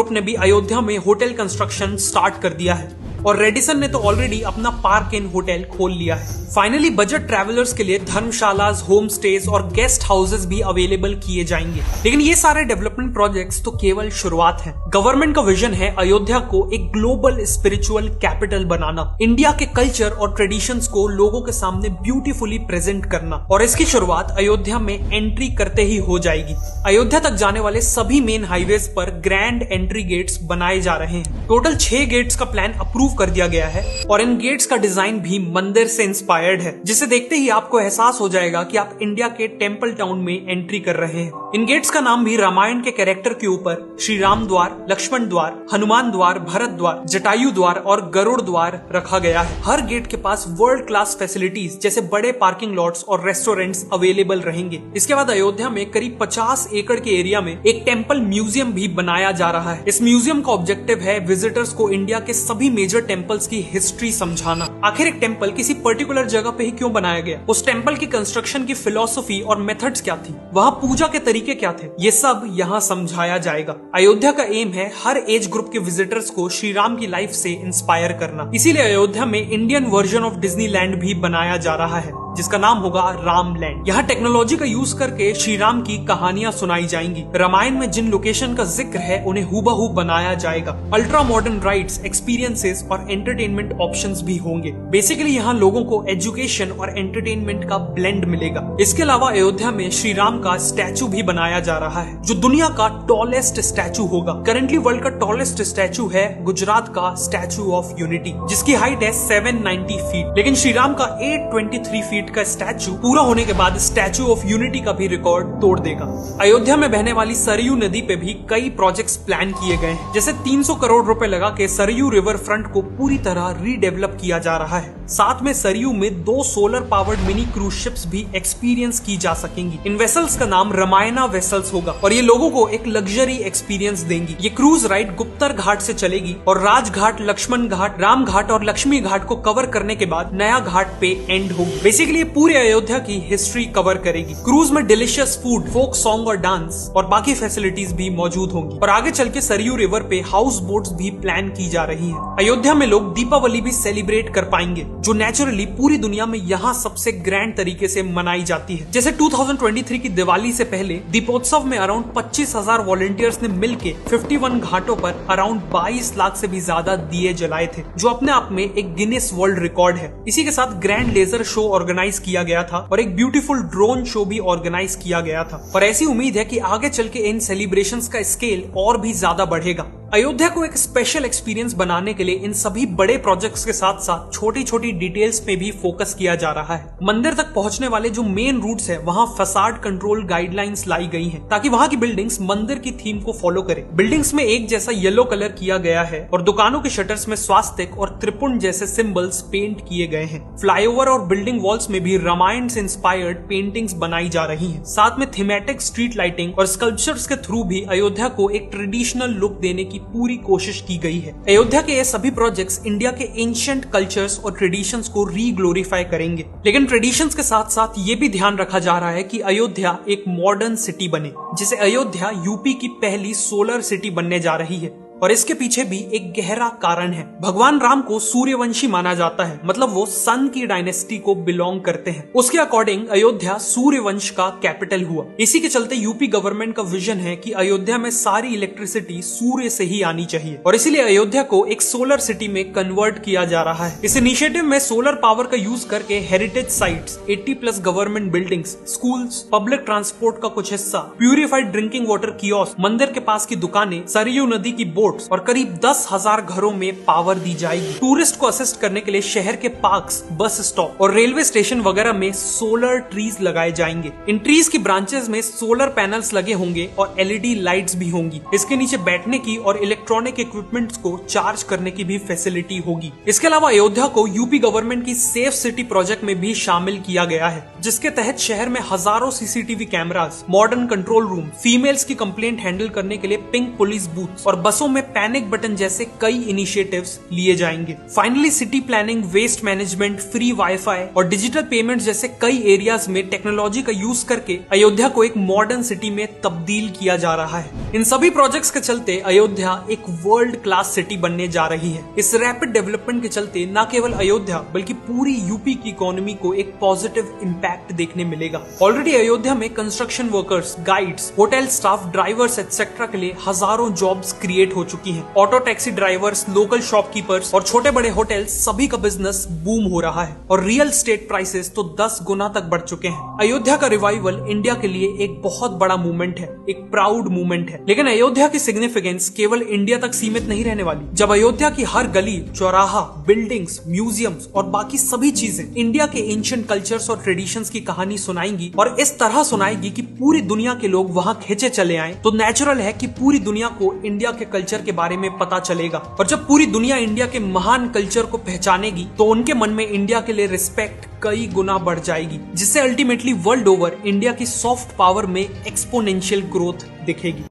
Group ने भी अयोध्या में होटल कंस्ट्रक्शन स्टार्ट कर दिया है और रेडिसन ने तो ऑलरेडी अपना पार्क इन होटल खोल लिया है। फाइनली बजट ट्रैवलर्स के लिए धर्मशालास, होम स्टेज और गेस्ट हाउसेस भी अवेलेबल किए जाएंगे। लेकिन ये सारे डेवलपमेंट प्रोजेक्ट्स तो केवल शुरुआत है। गवर्नमेंट का विजन है अयोध्या को एक ग्लोबल स्पिरिचुअल कैपिटल बनाना, इंडिया के कल्चर और ट्रेडिशंस को लोगों के सामने ब्यूटीफुली प्रेजेंट करना, और इसकी शुरुआत अयोध्या में एंट्री करते ही हो जाएगी। अयोध्या तक जाने वाले सभी मेन हाईवेज पर ग्रैंड एंट्री गेट्स बनाए जा रहे हैं। टोटल 6 गेट्स का प्लान अप्रूव कर दिया गया है और इन गेट्स का डिजाइन भी मंदिर से इंस्पायर्ड है, जिसे देखते ही आपको एहसास हो जाएगा कि आप इंडिया के टेंपल टाउन में एंट्री कर रहे हैं। इन गेट्स का नाम भी रामायण के कैरेक्टर के ऊपर श्री राम द्वार, लक्ष्मण द्वार, हनुमान द्वार, भरत द्वार, जटायु द्वार और गरुड़ द्वार रखा गया है। हर गेट के पास वर्ल्ड क्लास फैसिलिटीज जैसे बड़े पार्किंग लॉट्स और रेस्टोरेंट्स अवेलेबल रहेंगे। इसके बाद अयोध्या में करीब 50 एकड़ के एरिया में एक टेंपल म्यूजियम भी बनाया जा रहा है। इस म्यूजियम का ऑब्जेक्टिव है विजिटर्स को इंडिया के सभी मेजर टेंपल्स की हिस्ट्री समझाना। आखिर एक टेंपल किसी पर्टिकुलर जगह पे ही क्यों बनाया गया, उस टेंपल की कंस्ट्रक्शन की फिलॉसफी और मेथड्स क्या थी, वहाँ पूजा के तरीके क्या थे, ये सब यहाँ समझाया जाएगा। अयोध्या का एम है हर एज ग्रुप के विजिटर्स को श्री राम की लाइफ से इंस्पायर करना। इसीलिए अयोध्या में इंडियन वर्जन ऑफ डिज्नीलैंड भी बनाया जा रहा है, जिसका नाम होगा रामलैंड। यहाँ टेक्नोलॉजी का यूज करके श्री राम की कहानियां सुनाई जाएंगी। रामायण में जिन लोकेशन का जिक्र है उन्हें हूबहू बनाया जाएगा। अल्ट्रा मॉडर्न राइड्स, एक्सपीरियंसेस और एंटरटेनमेंट ऑप्शंस भी होंगे। बेसिकली यहाँ लोगों को एजुकेशन और एंटरटेनमेंट का ब्लेंड मिलेगा। इसके अलावा अयोध्या में श्री राम का स्टैचू भी बनाया जा रहा है, जो दुनिया का टॉलेस्ट स्टैचू होगा। करंटली वर्ल्ड का टॉलेस्ट स्टैचू है गुजरात का स्टैचू ऑफ यूनिटी, जिसकी हाइट है 790 फीट। लेकिन श्री राम का 823 फीट का स्टैचू पूरा होने के बाद स्टैचू ऑफ यूनिटी का भी रिकॉर्ड तोड़ देगा। अयोध्या में बहने वाली सरयू नदी पे भी कई प्रोजेक्ट्स प्लान किए गए हैं, जैसे 300 करोड़ रुपए लगा के सरयू रिवर फ्रंट को पूरी तरह रीडेवलप किया जा रहा है। साथ में सरयू में 2 solar powered mini cruise ships भी एक्सपीरियंस की जा सकेंगी। इन वेसल्स का नाम रामायणा वेसल्स होगा और ये लोगों को एक लग्जरी एक्सपीरियंस देंगी। ये क्रूज राइड गुप्तर घाट से चलेगी और राजघाट, लक्ष्मण घाट, राम घाट और लक्ष्मी घाट को कवर करने के बाद नया घाट पे एंड होगी। बेसिकली पूरे अयोध्या की हिस्ट्री कवर करेगी। क्रूज में डिलीशियस फूड, फोक सॉन्ग और डांस और बाकी फैसिलिटीज भी मौजूद होंगी। और आगे चल के सरयू रिवर पे हाउस बोट्स भी प्लान की जा रही है। अयोध्या में लोग दीपावली भी सेलिब्रेट कर पाएंगे, जो नेचुरली पूरी दुनिया में यहाँ सबसे ग्रैंड तरीके से मनाई जाती है। जैसे 2023 की दिवाली से पहले दीपोत्सव में अराउंड 25,000 वॉलंटियर्स ने मिलके 51 घाटों पर अराउंड 22 लाख से भी ज्यादा दिए जलाए थे, जो अपने आप में एक गिनेस वर्ल्ड रिकॉर्ड है। इसी के साथ ग्रैंड लेजर शो ऑर्गेनाइज किया गया था और एक ब्यूटीफुल ड्रोन शो भी ऑर्गेनाइज किया गया था। और ऐसी उम्मीद है कि आगे चल के इन सेलिब्रेशंस का स्केल और भी ज्यादा बढ़ेगा। अयोध्या को एक स्पेशल एक्सपीरियंस बनाने के लिए इन सभी बड़े प्रोजेक्ट्स के साथ साथ छोटी छोटी डिटेल्स पे भी फोकस किया जा रहा है। मंदिर तक पहुंचने वाले जो मेन रूट्स है, वहां फसाड कंट्रोल गाइडलाइंस लाई गई हैं, ताकि वहां की बिल्डिंग्स मंदिर की थीम को फॉलो करे। बिल्डिंग्स में एक जैसा येलो कलर किया गया है और दुकानों के शटर्स में स्वास्तिक और त्रिपुंड जैसे सिंबल्स पेंट किए गए हैं। फ्लाईओवर और बिल्डिंग वॉल्स में भी रामायण से इंस्पायर्ड पेंटिंग्स बनाई जा रही हैं। साथ में थीमेटिक स्ट्रीट लाइटिंग और स्कल्पचर्स के थ्रू भी अयोध्या को एक ट्रेडिशनल लुक देने की पूरी कोशिश की गई है। अयोध्या के ये सभी प्रोजेक्ट्स इंडिया के एंशिएंट कल्चर्स और ट्रेडिशंस को रीग्लोरीफाई करेंगे। लेकिन ट्रेडिशंस के साथ साथ ये भी ध्यान रखा जा रहा है कि अयोध्या एक मॉडर्न सिटी बने, जिसे अयोध्या यूपी की पहली सोलर सिटी बनने जा रही है। और इसके पीछे भी एक गहरा कारण है। भगवान राम को सूर्यवंशी माना जाता है, मतलब वो सन की डायनेस्टी को बिलोंग करते हैं। उसके अकॉर्डिंग अयोध्या सूर्यवंश का कैपिटल हुआ। इसी के चलते यूपी गवर्नमेंट का विजन है कि अयोध्या में सारी इलेक्ट्रिसिटी सूर्य से ही आनी चाहिए और इसीलिए अयोध्या को एक सोलर सिटी में कन्वर्ट किया जा रहा है। इस इनिशिएटिव में सोलर पावर का यूज करके heritage sites, 80+ government buildings, schools, public transport का कुछ हिस्सा, प्यूरिफाइड ड्रिंकिंग वाटर कियोस्क, मंदिर के पास की दुकानें, सरयू नदी की बोट और करीब 10,000 घरों में पावर दी जाएगी। टूरिस्ट को असिस्ट करने के लिए शहर के पार्क्स, बस स्टॉप और रेलवे स्टेशन वगैरह में सोलर ट्रीज लगाए जाएंगे। इन ट्रीज की ब्रांचेस में सोलर पैनल्स लगे होंगे और LED लाइट्स भी होंगी। इसके नीचे बैठने की और इलेक्ट्रॉनिक इक्विपमेंट्स को चार्ज करने की भी फैसिलिटी होगी। इसके अलावा अयोध्या को यूपी गवर्नमेंट की सेफ सिटी प्रोजेक्ट में भी शामिल किया गया है, जिसके तहत शहर में हजारों CCTV cameras, modern control room, females की कंप्लेंट हैंडल करने के लिए पिंक पुलिस बूथ और बसों में पैनिक बटन जैसे कई इनिशिएटिव्स लिए जाएंगे। Finally city planning, waste management, free wifi और डिजिटल पेमेंट जैसे कई एरियाज में टेक्नोलॉजी का यूज करके अयोध्या को एक मॉडर्न सिटी में तब्दील किया जा रहा है। इन सभी प्रोजेक्ट्स के चलते अयोध्या एक वर्ल्ड क्लास सिटी बनने जा रही है। इस रैपिड डेवलपमेंट के चलते न केवल अयोध्या बल्कि पूरी यूपी की इकोनॉमी को एक पॉजिटिव इम्पैक्ट देखने मिलेगा। ऑलरेडी अयोध्या में construction workers, guides, hotel staff, drivers etcetera के लिए हजारों जॉब्स क्रिएट हो चुकी हैं। Auto taxi drivers, local shopkeepers और छोटे बड़े होटल सभी का बिजनेस बूम हो रहा है और रियल एस्टेट प्राइसेस तो 10 गुना तक बढ़ चुके हैं। अयोध्या का रिवाइवल इंडिया के लिए एक बहुत बड़ा मूवमेंट है, एक प्राउड मूवमेंट है। लेकिन अयोध्या की सिग्निफिकेंस केवल इंडिया तक सीमित नहीं रहने वाली। जब अयोध्या की हर गली, चौराहा, बिल्डिंग्स, म्यूजियम्स और बाकी सभी चीजें इंडिया के एंशिएंट कल्चर्स और ट्रेडिशंस की कहानी सुनाएंगी और इस तरह सुनाएगी कि पूरी दुनिया के लोग वहां खींचे चले आए, तो नेचुरल है कि पूरी दुनिया को इंडिया के कल्चर के बारे में पता चलेगा। और जब पूरी दुनिया इंडिया के महान कल्चर को पहचानेगी तो उनके मन में इंडिया के लिए रिस्पेक्ट कई गुना बढ़ जाएगी, जिससे अल्टीमेटली वर्ल्ड ओवर इंडिया की सॉफ्ट पावर में एक्सपोनेंशियल ग्रोथ दिखेगी।